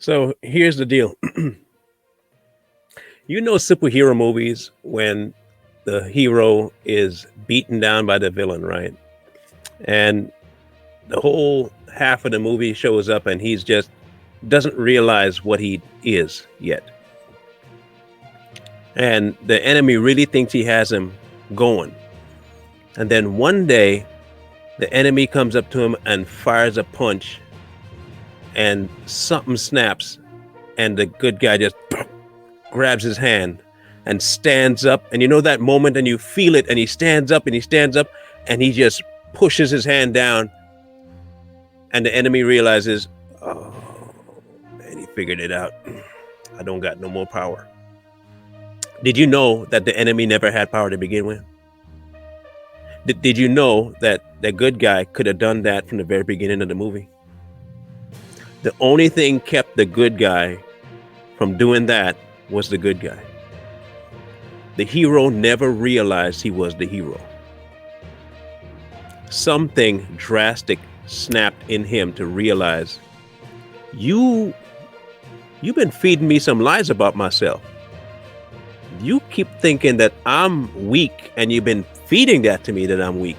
So here's the deal. Superhero movies when the hero is beaten down by the villain, right? And the whole half of the movie shows up and he's just doesn't realize what he is yet. And the enemy really thinks he has him going. And then one day, the enemy comes up to him and fires a punch, and something snaps, and the good guy just grabs his hand and stands up. And you know that moment, and you feel it, and he stands up, and he just pushes his hand down, and the enemy realizes, oh, man, he figured it out. I don't got no more power. Did you know that the enemy never had power to begin with? Did you know that the good guy could have done that from the very beginning of the movie? The only thing kept the good guy from doing that was the good guy. The hero never realized he was the hero. Something drastic snapped in him to realize, you've been feeding me some lies about myself. You keep thinking that I'm weak, and you've been feeding that to me, that I'm weak.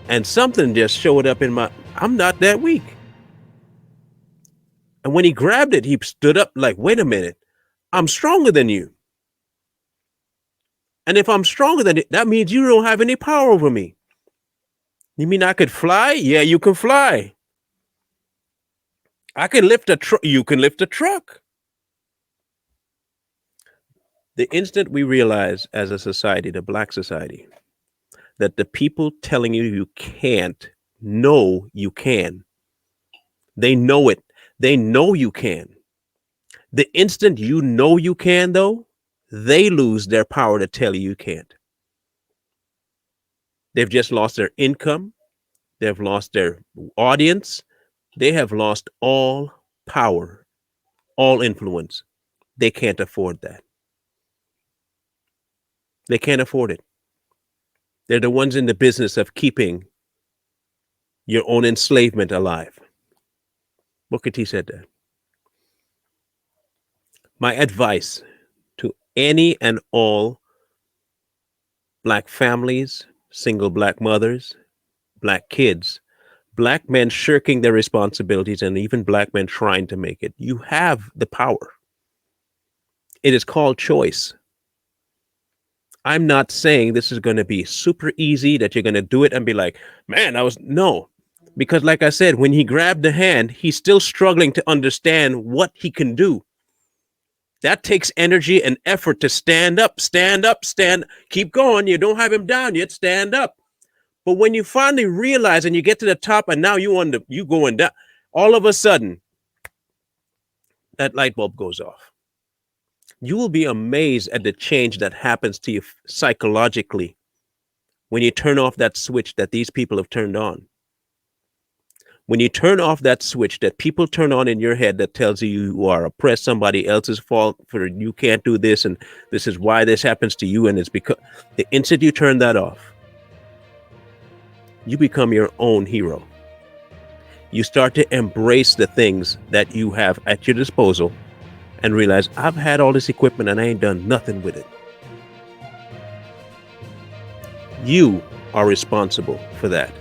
And something just showed up I'm not that weak. And when he grabbed it, he stood up like, wait a minute, I'm stronger than you. And if I'm stronger than you, that means you don't have any power over me. You mean I could fly? Yeah, you can fly. I can lift a truck. You can lift a truck. The instant we realize as a society, the Black society, that the people telling you can't know you can. They know it. They know you can. The instant you know you can, though, they lose their power to tell you can't. They've just lost their income. They've lost their audience. They have lost all power, all influence. They can't afford that. They can't afford it. They're the ones in the business of keeping your own enslavement alive. Booker T said that. My advice to any and all Black families, single Black mothers, Black kids, Black men shirking their responsibilities, and even Black men trying to make it, you have the power. It is called choice. I'm not saying this is going to be super easy, that you're going to do it and be like, man, no. Because like I said, when he grabbed the hand, he's still struggling to understand what he can do. That takes energy and effort to stand up, keep going. You don't have him down yet, stand up. But when you finally realize and you get to the top and now you going down, all of a sudden, that light bulb goes off. You will be amazed at the change that happens to you psychologically when you turn off that switch that these people have turned on. When you turn off that switch that people turn on in your head that tells you you are oppressed, somebody else's fault, for you can't do this, and this is why this happens to you, and it's because the instant you turn that off, you become your own hero. You start to embrace the things that you have at your disposal and realize, I've had all this equipment and I ain't done nothing with it. You are responsible for that.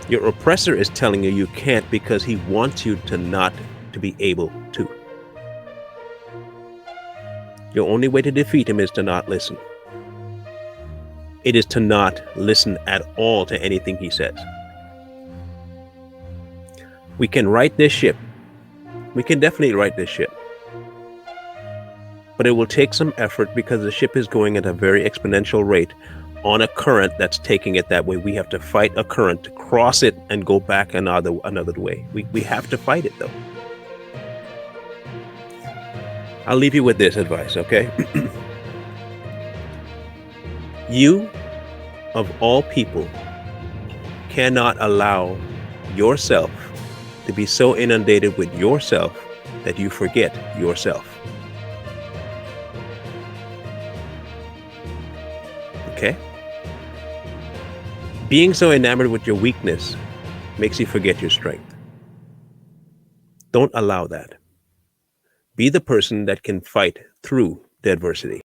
Your oppressor is telling you can't because he wants you to be able to. Your only way to defeat him is to not listen. It is to not listen at all to anything he says. We can right this ship. We can definitely right this ship. But it will take some effort because the ship is going at a very exponential rate on a current that's taking it that way. We have to fight a current to cross it and go back another way. We have to fight it, though. I'll leave you with this advice, okay? You, of all people, cannot allow yourself to be so inundated with yourself that you forget yourself. Okay? Being so enamored with your weakness makes you forget your strength. Don't allow that. Be the person that can fight through the adversity.